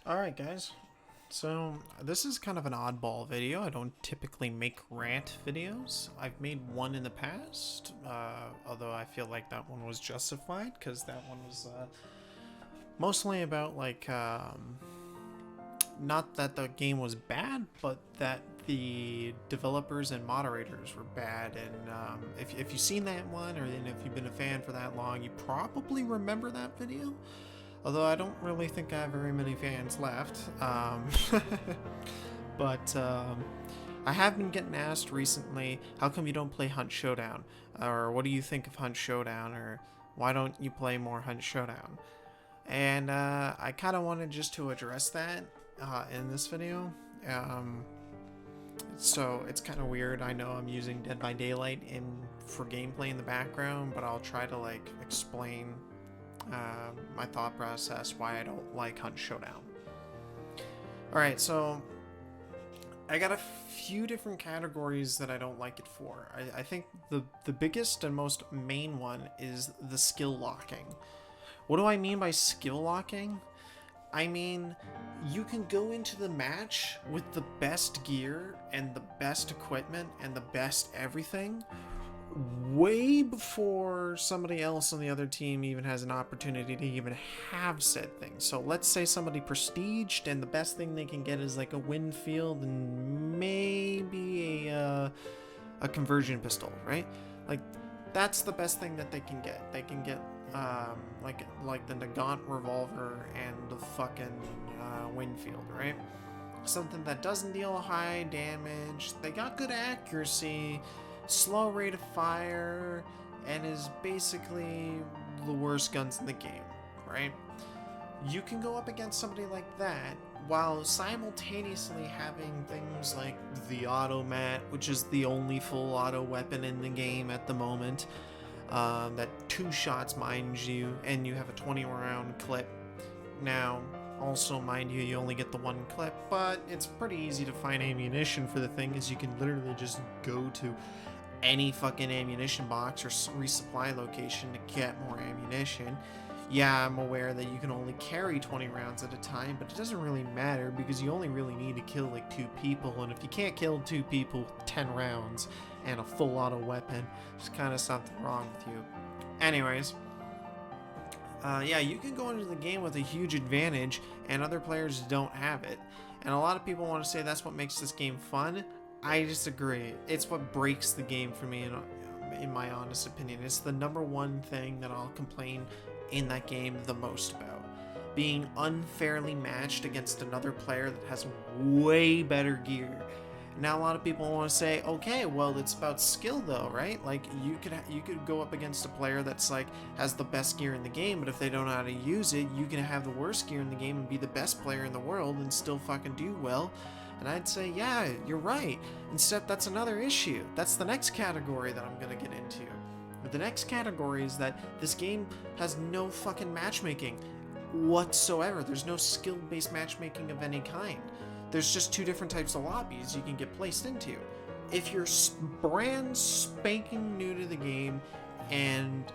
Alright guys, so this is kind of an oddball video. I don't typically make rant videos. I've made one in the past, although I feel like that one was justified because that one was mostly about like, not that the game was bad, but that the developers and moderators were bad. And if you've seen that one, or if you've been a fan for that long, you probably remember that video. Although I don't really think I have very many fans left. But I have been getting asked recently, how come you don't play Hunt Showdown? Or what do you think of Hunt Showdown? Or why don't you play more Hunt Showdown? And I kind of wanted just to address that in this video. So it's kind of weird. I know I'm using Dead by Daylight for gameplay in the background, but I'll try to like explain my thought process why I don't like Hunt Showdown. Alright, so I got a few different categories that I don't like it for. I think the biggest and most main one is the skill locking. What do I mean by skill locking? I mean, you can go into the match with the best gear and the best equipment and the best everything way before somebody else on the other team even has an opportunity to even have said thing. So let's say somebody prestiged and the best thing they can get is like a wind field and maybe a conversion pistol, right? Like that's the best thing that they can get. They can get like the Nagant revolver and the fucking Winfield, right? Something that doesn't deal high damage. They got good accuracy, slow rate of fire, and is basically the worst guns in the game, right? You can go up against somebody like that while simultaneously having things like the automat, which is the only full auto weapon in the game at the moment. That 2 shots, mind you, and you have a 20 round clip. Now, also mind you, you only get the 1 clip, but it's pretty easy to find ammunition for the thing, as you can literally just go to any fucking ammunition box or resupply location to get more ammunition. Yeah, I'm aware that you can only carry 20 rounds at a time, but it doesn't really matter because you only really need to kill like 2 people, and if you can't kill 2 people with 10 rounds and a full auto weapon, there's kind of something wrong with you. Anyways, yeah, you can go into the game with a huge advantage and other players don't have it. And a lot of people want to say that's what makes this game fun. I disagree. It's what breaks the game for me, in my honest opinion. It's the #1 thing that I'll complain in that game the most about. Being unfairly matched against another player that has way better gear. Now a lot of people want to say, okay, well it's about skill though, right? Like you could go up against a player that's like has the best gear in the game, but if they don't know how to use it, you can have the worst gear in the game and be the best player in the world and still fucking do well. And I'd say, yeah, you're right. Except that's another issue. That's the next category that I'm gonna get into. But the next category is that this game has no fucking matchmaking whatsoever. There's no skill-based matchmaking of any kind. There's just 2 different types of lobbies you can get placed into. If you're brand spanking new to the game and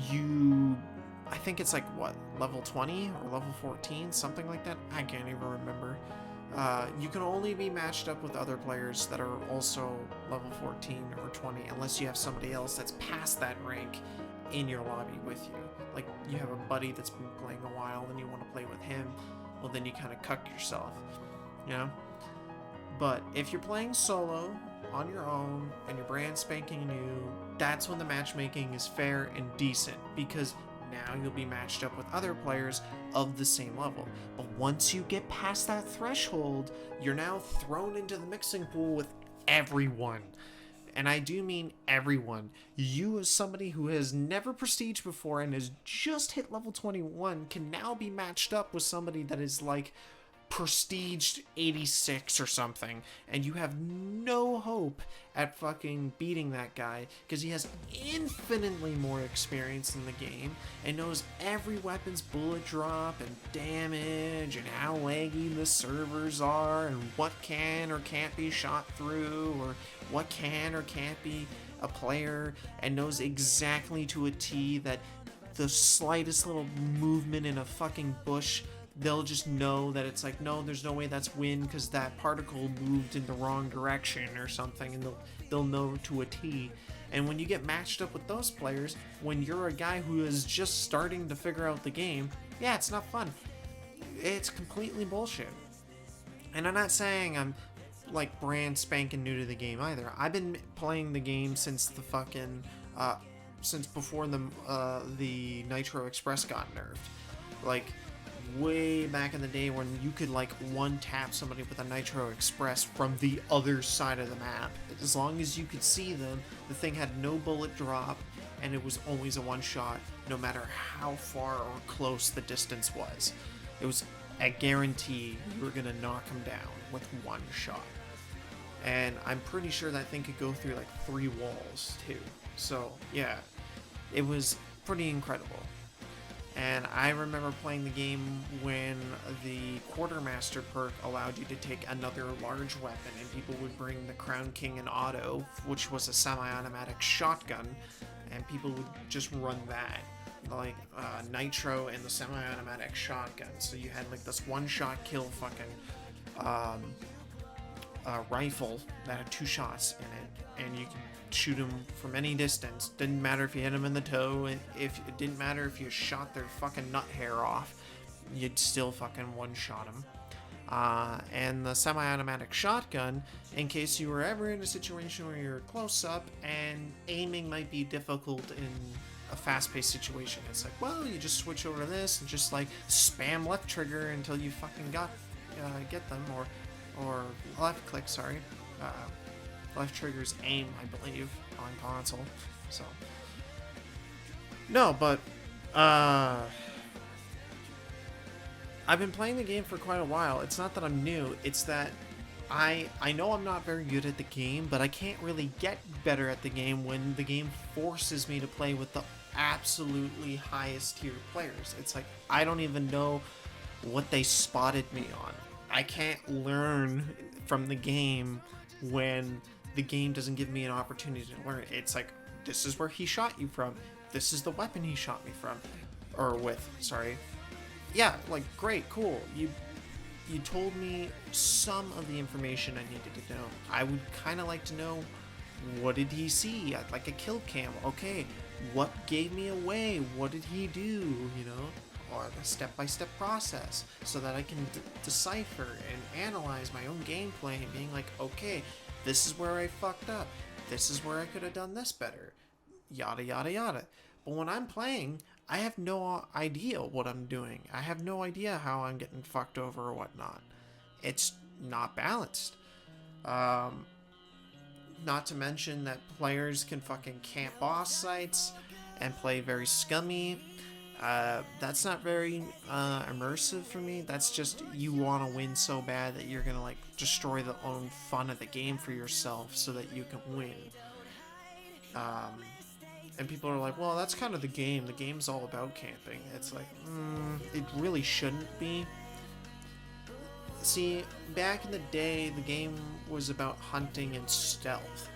you, I think it's like what, level 20 or level 14, something like that, I can't even remember. You can only be matched up with other players that are also level 14 or 20 unless you have somebody else that's past that rank in your lobby with you. Like you have a buddy that's been playing a while and you want to play with him, well then you kind of cuck yourself, you know? But if you're playing solo on your own and you're brand spanking new, that's when the matchmaking is fair and decent, because now you'll be matched up with other players of the same level. But once you get past that threshold, you're now thrown into the mixing pool with everyone. And I do mean everyone. You, as somebody who has never prestiged before and has just hit level 21, can now be matched up with somebody that is like prestiged 86 or something, and you have no hope at fucking beating that guy because he has infinitely more experience in the game and knows every weapon's bullet drop and damage and how laggy the servers are and what can or can't be shot through or what can or can't be a player, and knows exactly to a T that the slightest little movement in a fucking bush they'll just know that it's like, no, there's no way that's win because that particle moved in the wrong direction or something, and they'll know to a T. And when you get matched up with those players, when you're a guy who is just starting to figure out the game, yeah, it's not fun. It's completely bullshit. And I'm not saying I'm like brand spanking new to the game either. I've been playing the game since the fucking since before the Nitro Express got nerfed. Like way back in the day when you could like one tap somebody with a Nitro Express from the other side of the map. As long as you could see them, the thing had no bullet drop, and it was always a one shot, no matter how far or close the distance was. It was a guarantee you were gonna knock him down with one shot. And I'm pretty sure that thing could go through like 3 walls too. So yeah, it was pretty incredible. And I remember playing the game when the Quartermaster perk allowed you to take another large weapon, and people would bring the Crown King and Auto, which was a semi-automatic shotgun, and people would just run that. Like Nitro and the semi-automatic shotgun. So you had like this one-shot kill fucking rifle that had 2 shots in it, and you could shoot him from any distance. Didn't matter if you hit him in the toe, if it didn't matter if you shot their fucking nut hair off, you'd still fucking one-shot him. And the semi-automatic shotgun, in case you were ever in a situation where you're close up and aiming might be difficult in a fast-paced situation. It's like, well, you just switch over to this and just like spam left trigger until you fucking get them, or left click, sorry. Left trigger's aim, I believe, on console. So no, but I've been playing the game for quite a while. It's not that I'm new, it's that I know I'm not very good at the game, but I can't really get better at the game when the game forces me to play with the absolutely highest tier players. It's like, I don't even know what they spotted me on. I can't learn from the game when the game doesn't give me an opportunity to learn. It's like, this is where he shot you from. This is the weapon he shot me from. Or with, sorry. Yeah, like, great, cool. You told me some of the information I needed to know. I would kind of like to know, what did he see? I'd like a kill cam. Okay, what gave me away? What did he do? You know? Or the step-by-step process, so that I can decipher and analyze my own gameplay and being like, okay, this is where I fucked up. This is where I could have done this better. Yada, yada, yada. But when I'm playing, I have no idea what I'm doing. I have no idea how I'm getting fucked over or whatnot. It's not balanced. Not to mention that players can fucking camp boss sites and play very scummy. That's not very immersive for me. That's just, you want to win so bad that you're gonna like destroy the own fun of the game for yourself so that you can win. And people are like, well, that's kind of the game. The game's all about camping. It's like, it really shouldn't be. See, back in the day, the game was about hunting and stealth.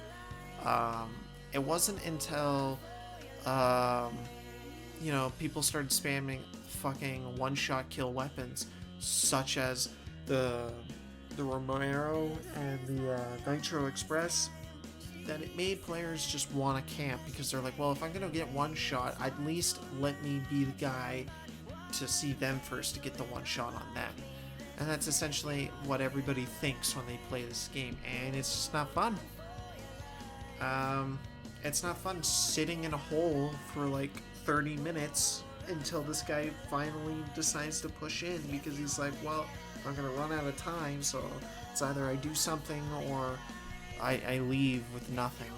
It wasn't until you know, people started spamming fucking one-shot kill weapons, such as the Romero and the Nitro Express, that it made players just want to camp, because they're like, well, if I'm gonna get one shot, at least let me be the guy to see them first to get the one shot on them. And that's essentially what everybody thinks when they play this game, and it's just not fun. It's not fun sitting in a hole for like 30 minutes until this guy finally decides to push in, because he's like, well, I'm gonna run out of time, so it's either I do something or I leave with nothing.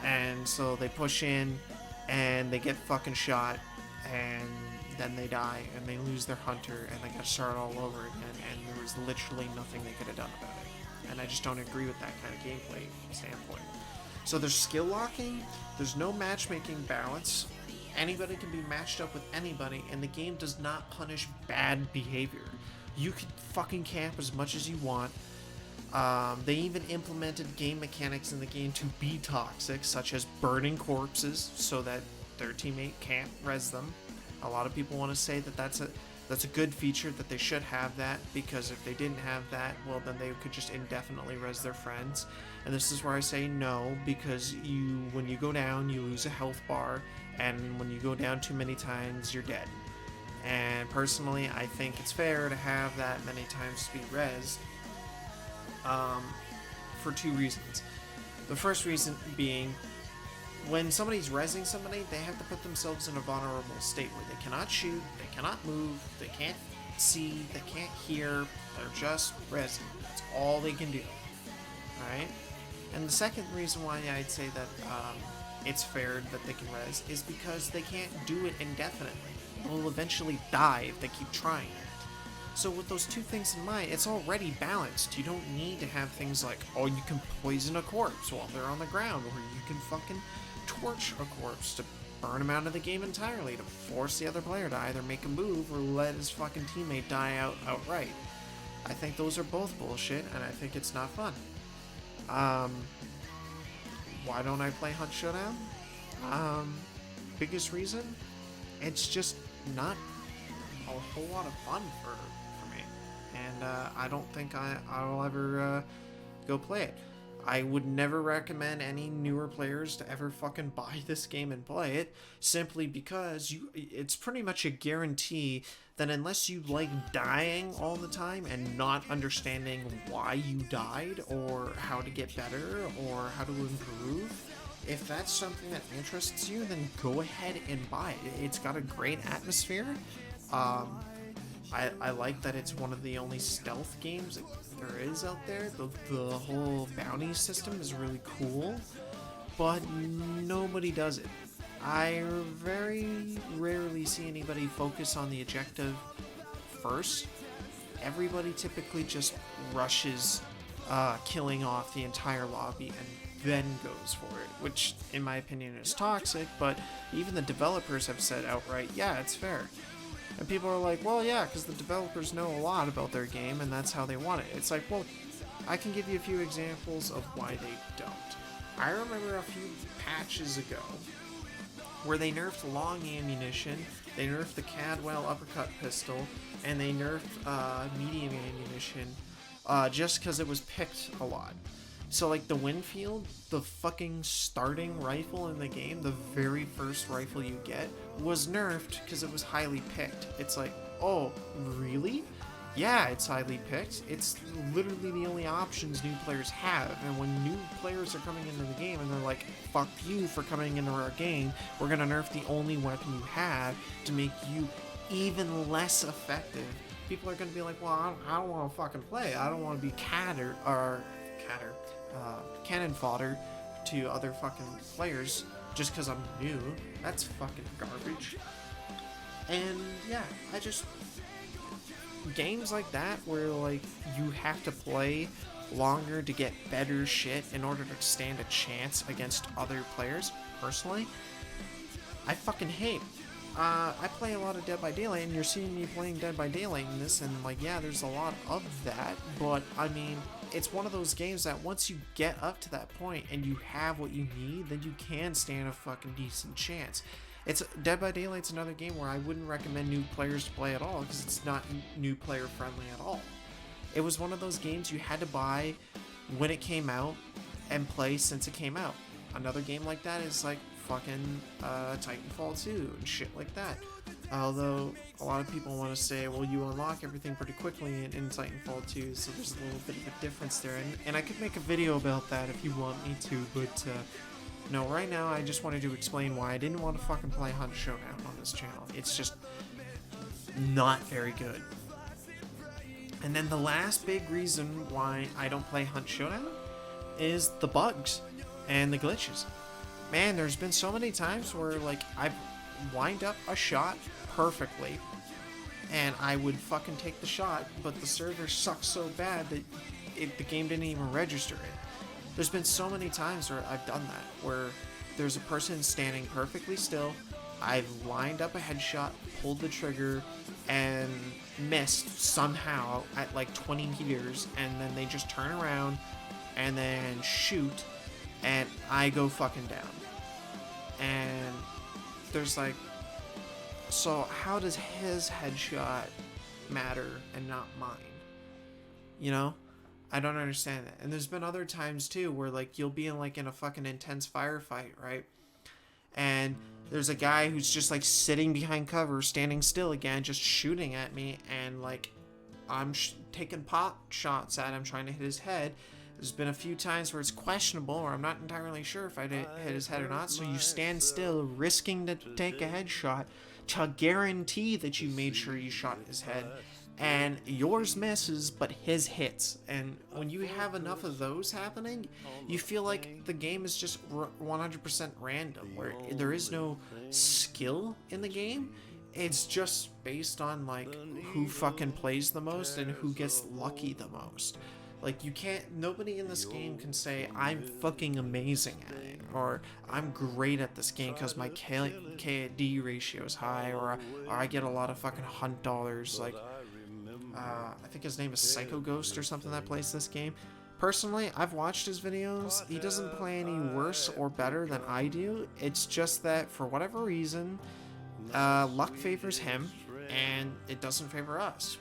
And so they push in and they get fucking shot, and then they die and they lose their hunter and they gotta start all over again, and there was literally nothing they could have done about it. And I just don't agree with that kind of gameplay standpoint. So there's skill locking, there's no matchmaking balance. Anybody can be matched up with anybody, and the game does not punish bad behavior. You can fucking camp as much as you want. They even implemented game mechanics in the game to be toxic, such as burning corpses so that their teammate can't res them. A lot of people want to say that that's That's a good feature that they should have that, because if they didn't have that, well, then they could just indefinitely res their friends. And this is where I say no, because when you go down, you lose a health bar, and when you go down too many times, you're dead. And personally, I think it's fair to have that many times to be res, for two reasons. The first reason being, when somebody's rezzing somebody, they have to put themselves in a vulnerable state where they cannot shoot, they cannot move, they can't see, they can't hear, they're just rezzing. That's all they can do. Alright? And the second reason why I'd say that it's fair that they can res is because they can't do it indefinitely. They'll eventually die if they keep trying it. So with those two things in mind, it's already balanced. You don't need to have things like, oh, you can poison a corpse while they're on the ground, or you can fucking torch a corpse to burn him out of the game entirely, to force the other player to either make a move or let his fucking teammate die outright. I think those are both bullshit, and I think it's not fun. Why don't I play Hunt Showdown? Biggest reason? It's just not a whole lot of fun for me. And I don't think I'll ever go play it. I would never recommend any newer players to ever fucking buy this game and play it, simply because it's pretty much a guarantee that unless you like dying all the time and not understanding why you died, or how to get better, or how to improve, if that's something that interests you, then go ahead and buy it. It's got a great atmosphere. I like that it's one of the only stealth games that there is out there. The whole bounty system is really cool, but nobody does it. I very rarely see anybody focus on the objective first. Everybody typically just rushes killing off the entire lobby and then goes for it, which in my opinion is toxic, but even the developers have said outright, yeah, it's fair. And people are like, well, yeah, because the developers know a lot about their game and that's how they want it. It's like, well, I can give you a few examples of why they don't. I remember a few patches ago where they nerfed long ammunition, they nerfed the Cadwell uppercut pistol, and they nerfed medium ammunition just because it was picked a lot. So like the Winfield, the fucking starting rifle in the game, the very first rifle you get, was nerfed because it was highly picked. It's like, oh, really? Yeah, it's highly picked. It's literally the only options new players have. And when new players are coming into the game and they're like, fuck you for coming into our game, we're gonna nerf the only weapon you have to make you even less effective. People are gonna be like, well, I don't want to fucking play. I don't want to be cannon fodder to other fucking players just because I'm new. That's fucking garbage. And yeah, games like that where like you have to play longer to get better shit in order to stand a chance against other players, personally, I fucking hate. I play a lot of Dead by Daylight, and you're seeing me playing Dead by Daylight in this, and like, yeah, there's a lot of that, but I mean, it's one of those games that once you get up to that point and you have what you need, then you can stand a fucking decent chance. Dead by Daylight's another game where I wouldn't recommend new players to play at all, because it's not new player friendly at all. It was one of those games you had to buy when it came out and play since it came out. Another game like that is like fucking Titanfall 2 and shit like that. Although a lot of people want to say, well, you unlock everything pretty quickly in Titanfall 2, so there's a little bit of a difference there. And I could make a video about that if you want me to, but no, right now I just wanted to explain why I didn't want to fucking play Hunt Showdown on this channel. It's just not very good. And then the last big reason why I don't play Hunt Showdown is the bugs and the glitches. Man, there's been so many times where like I've lined up a shot perfectly and I would fucking take the shot, but the server sucks so bad that the game didn't even register it. There's been so many times where I've done that, where there's a person standing perfectly still, I've lined up a headshot, pulled the trigger, and missed somehow at like 20 meters, and then they just turn around and then shoot, and I go fucking down. And there's like So how does his headshot matter and not mine? You know? I don't understand that. And there's been other times too where like you'll be in like in a fucking intense firefight, right? And there's a guy who's just like sitting behind cover, standing still again, just shooting at me, and like I'm taking pot shots at him, trying to hit his head. There's been a few times where it's questionable, or I'm not entirely sure if I hit his head or not. So you stand still, risking to take a headshot to guarantee that you made sure you shot his head. And yours misses, but his hits. And when you have enough of those happening, you feel like the game is just 100% random, where there is no skill in the game. It's just based on like who fucking plays the most and who gets lucky the most. Like nobody in this game can say I'm fucking amazing at it, or I'm great at this game because my KD ratio is high, or I get a lot of fucking hunt dollars. Like I think his name is Psycho Ghost or something that plays this game. Personally, I've watched his videos. He doesn't play any worse or better than I do. It's just that for whatever reason, luck favors him and it doesn't favor us.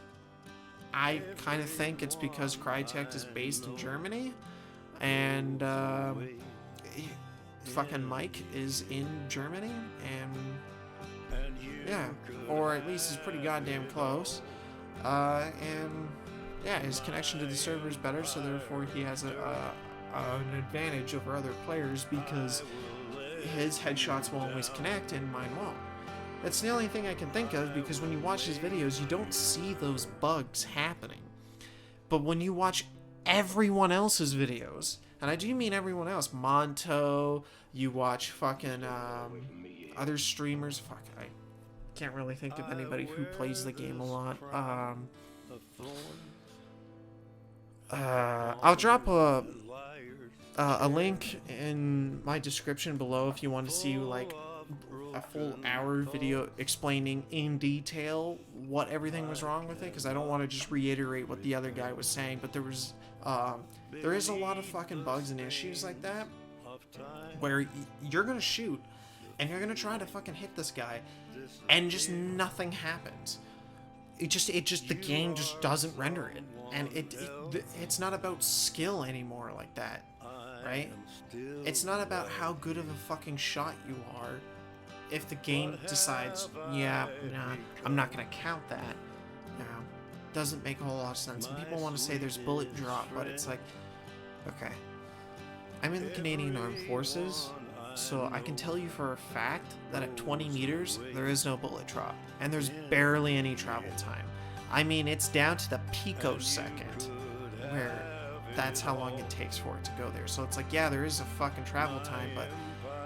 I kind of think it's because Crytek is based in Germany, and fucking Mike is in Germany, and yeah, or at least he's pretty goddamn close. And yeah, his connection to the server is better, so therefore he has an advantage over other players because his headshots will always connect and mine won't. That's the only thing I can think of, because when you watch his videos, you don't see those bugs happening. But when you watch everyone else's videos, and I do mean everyone else, Monto, you watch fucking other streamers, fuck, I can't really think of anybody who plays the game a lot. I'll drop a link in my description below if you want to see like a full hour video explaining in detail what everything was wrong with it, because I don't want to just reiterate what the other guy was saying, but there is a lot of fucking bugs and issues like that where you're gonna shoot and you're gonna try to fucking hit this guy and just nothing happens. It just the game just doesn't render it, and it's not about skill anymore like that, right? It's not about how good of a fucking shot you are. If the game decides, yeah, nah, I'm not gonna count that, no, doesn't make a whole lot of sense. And people want to say there's bullet drop, but it's like, okay, I'm in the Canadian Armed Forces, so I can tell you for a fact that at 20 meters, there is no bullet drop, and there's barely any travel time. I mean, it's down to the picosecond, where that's how long it takes for it to go there. So it's like, yeah, there is a fucking travel time, but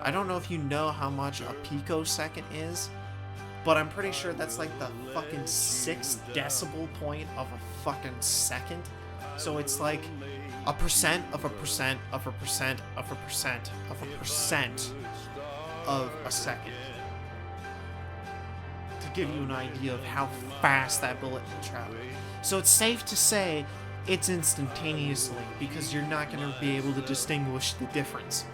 I don't know if you know how much a picosecond is, but I'm pretty sure that's like the fucking 6th decibel point of a fucking second. So it's like a percent of a percent of a percent of a percent of a percent of a second. To give you an idea of how fast that bullet will travel. So it's safe to say it's instantaneously, because you're not going to be able to distinguish the difference.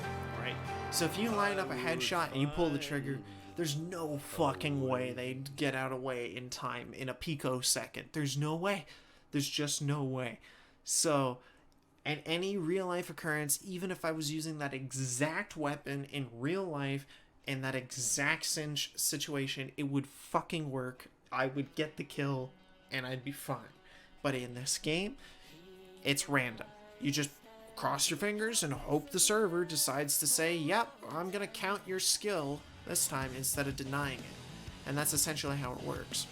So if you line up a headshot and you pull the trigger, there's no fucking way they'd get out of way in time in a picosecond. There's no way. There's just no way. So, in any real life occurrence, even if I was using that exact weapon in real life, in that exact situation, it would fucking work. I would get the kill and I'd be fine. But in this game, it's random. You just cross your fingers and hope the server decides to say, yep, I'm gonna count your skill this time instead of denying it. And that's essentially how it works.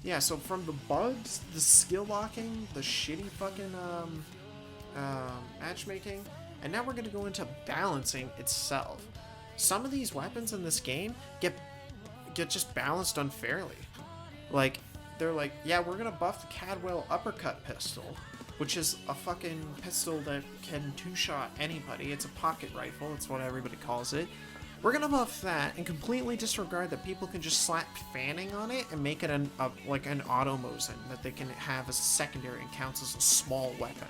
Yeah, so from the bugs, the skill locking, the shitty fucking matchmaking, and now we're gonna go into balancing itself. Some of these weapons in this game get just balanced unfairly. Like, they're like, yeah, we're gonna buff the Cadwell uppercut pistol, which is a fucking pistol that can two-shot anybody. It's a pocket rifle, it's what everybody calls it. We're gonna buff that and completely disregard that people can just slap fanning on it and make it like an auto Mosin that they can have as a secondary and counts as a small weapon.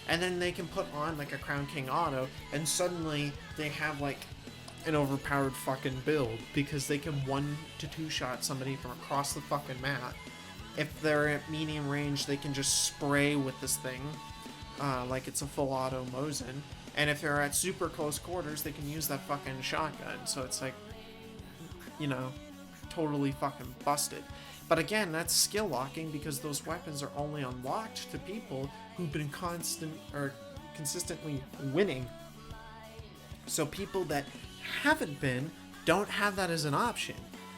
And then they can put on like a Crown King auto, and suddenly they have like an overpowered fucking build because they can 1 to 2 shot somebody from across the fucking map. If they're at medium range, they can just spray with this thing like it's a full auto Mosin. And if they're at super close quarters, they can use that fucking shotgun. So it's like, you know, totally fucking busted. But again, that's skill locking because those weapons are only unlocked to people who've been consistently winning. So people that haven't been don't have that as an option.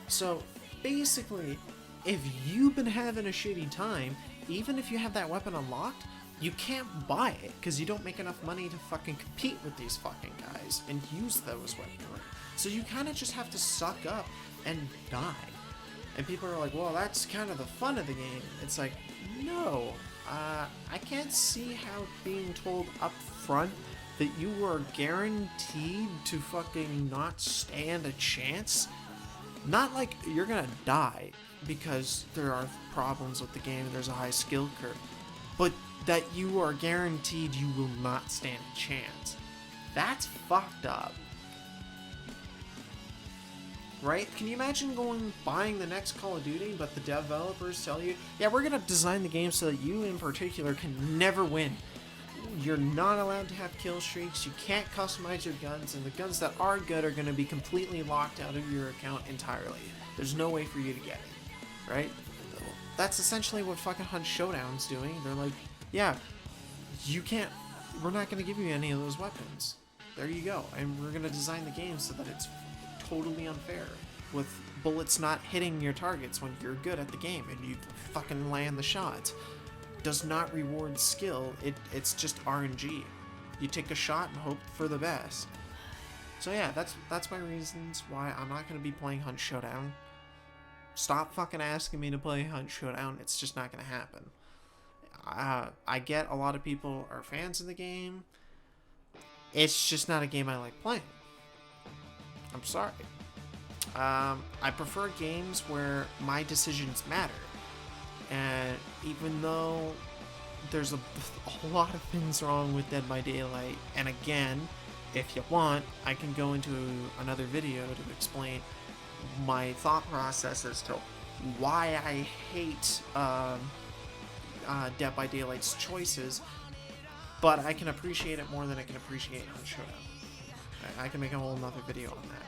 So basically, if you've been having a shitty time, even if you have that weapon unlocked, you can't buy it because you don't make enough money to fucking compete with these fucking guys and use those weaponry. So you kind of just have to suck up and die. And people are like, well, that's kind of the fun of the game. It's like, no. I can't see how being told up front that you are guaranteed to fucking not stand a chance. Not like you're gonna die because there are problems with the game, there's a high skill curve, but that you are guaranteed you will not stand a chance. That's fucked up. Right? Can you imagine buying the next Call of Duty, but the developers tell you, yeah, we're gonna design the game so that you in particular can never win. You're not allowed to have kill streaks, you can't customize your guns, and the guns that are good are gonna be completely locked out of your account entirely. There's no way for you to get it. Right? That's essentially what fucking Hunt Showdown's doing. They're like, yeah, we're not gonna give you any of those weapons. There you go. And we're gonna design the game so that it's totally unfair, with bullets not hitting your targets when you're good at the game and you fucking land the shots. Does not reward skill, it's just RNG. You take a shot and hope for the best. So yeah, that's my reasons why I'm not going to be playing Hunt Showdown. Stop fucking asking me to play Hunt Showdown, it's just not going to happen. I get a lot of people are fans of the game, it's just not a game I like playing. I'm sorry. I prefer games where my decisions matter. And even though there's a lot of things wrong with Dead by Daylight, and again, if you want, I can go into another video to explain my thought process as to why I hate Dead by Daylight's choices, but I can appreciate it more than I can appreciate Hunt Showdown. I can make a whole nother video on that.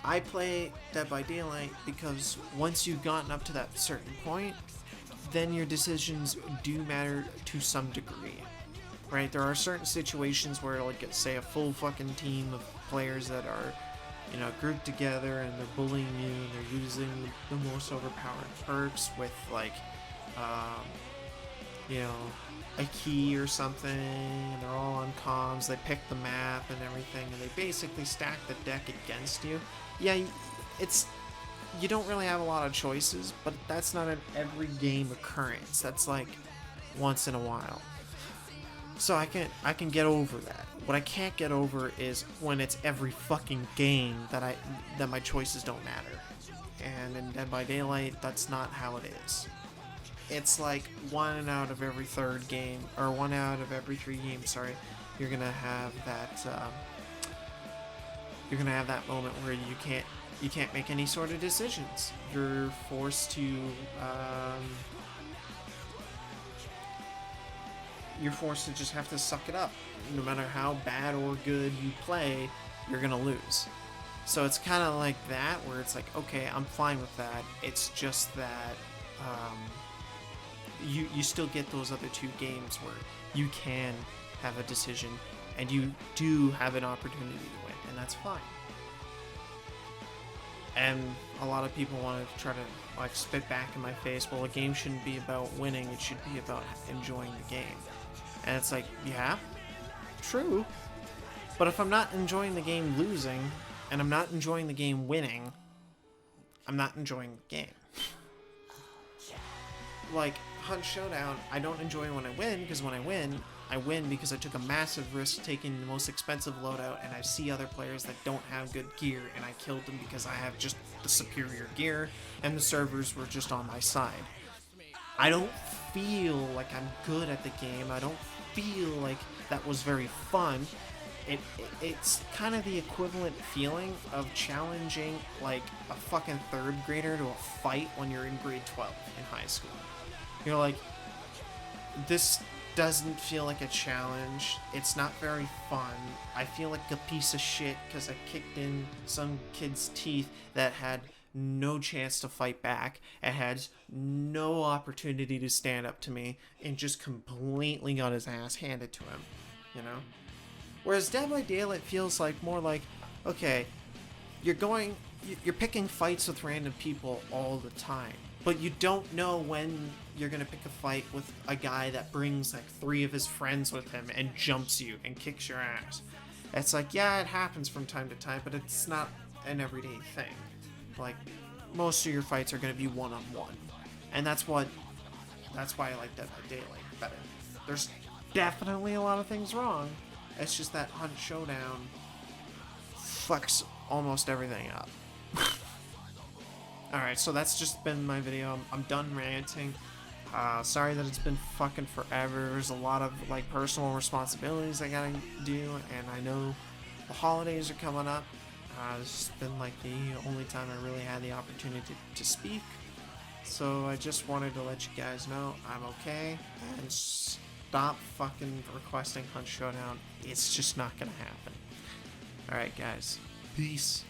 I play Dead by Daylight because once you've gotten up to that certain point, then your decisions do matter to some degree, right? There are certain situations where, like, say a full fucking team of players that are, you know, grouped together and they're bullying you and they're using the most overpowered perks with, like, you know, a key or something, and they're all on comms, they pick the map and everything, and they basically stack the deck against you. Yeah, you don't really have a lot of choices, but that's not an every game occurrence. That's like once in a while. So I can get over that. What I can't get over is when it's every fucking game that my choices don't matter. And in Dead by Daylight, that's not how it is. It's like 1 out of every 3rd game, or 1 out of every 3 games, sorry, you're gonna have that moment where you can't make any sort of decisions. You're forced to just have to suck it up. No matter how bad or good you play, you're gonna lose. So it's kind of like that, where it's like, okay, I'm fine with that. It's just that you still get those other 2 games where you can have a decision and you do have an opportunity to win, and that's fine. And a lot of people want to try to, like, spit back in my face, well, a game shouldn't be about winning, it should be about enjoying the game. And it's like, yeah, true, but if I'm not enjoying the game losing and I'm not enjoying the game winning, I'm not enjoying the game. Like Hunt Showdown, I don't enjoy when I win, because when I win because I took a massive risk taking the most expensive loadout, and I see other players that don't have good gear, and I killed them because I have just the superior gear, and the servers were just on my side. I don't feel like I'm good at the game, I don't feel like that was very fun, it's kind of the equivalent feeling of challenging like a fucking third grader to a fight when you're in grade 12 in high school. You're like, this doesn't feel like a challenge. It's not very fun. I feel like a piece of shit because I kicked in some kid's teeth that had no chance to fight back and had no opportunity to stand up to me and just completely got his ass handed to him, you know? Whereas Dead by Daylight feels like more like, okay, you're picking fights with random people all the time, but you don't know when you're gonna pick a fight with a guy that brings like 3 of his friends with him and jumps you and kicks your ass. It's like, yeah, it happens from time to time, but it's not an everyday thing. Like, most of your fights are gonna be one-on-one, and that's why I like Dead by Daylight better. There's definitely a lot of things wrong. It's just that Hunt Showdown fucks almost everything up. Alright, so that's just been my video. I'm done ranting. Sorry that it's been fucking forever. There's a lot of like personal responsibilities I gotta do, and I know the holidays are coming up. This has been like the only time I really had the opportunity to speak. So I just wanted to let you guys know I'm okay, and stop fucking requesting Hunt Showdown. It's just not gonna happen. Alright guys, peace.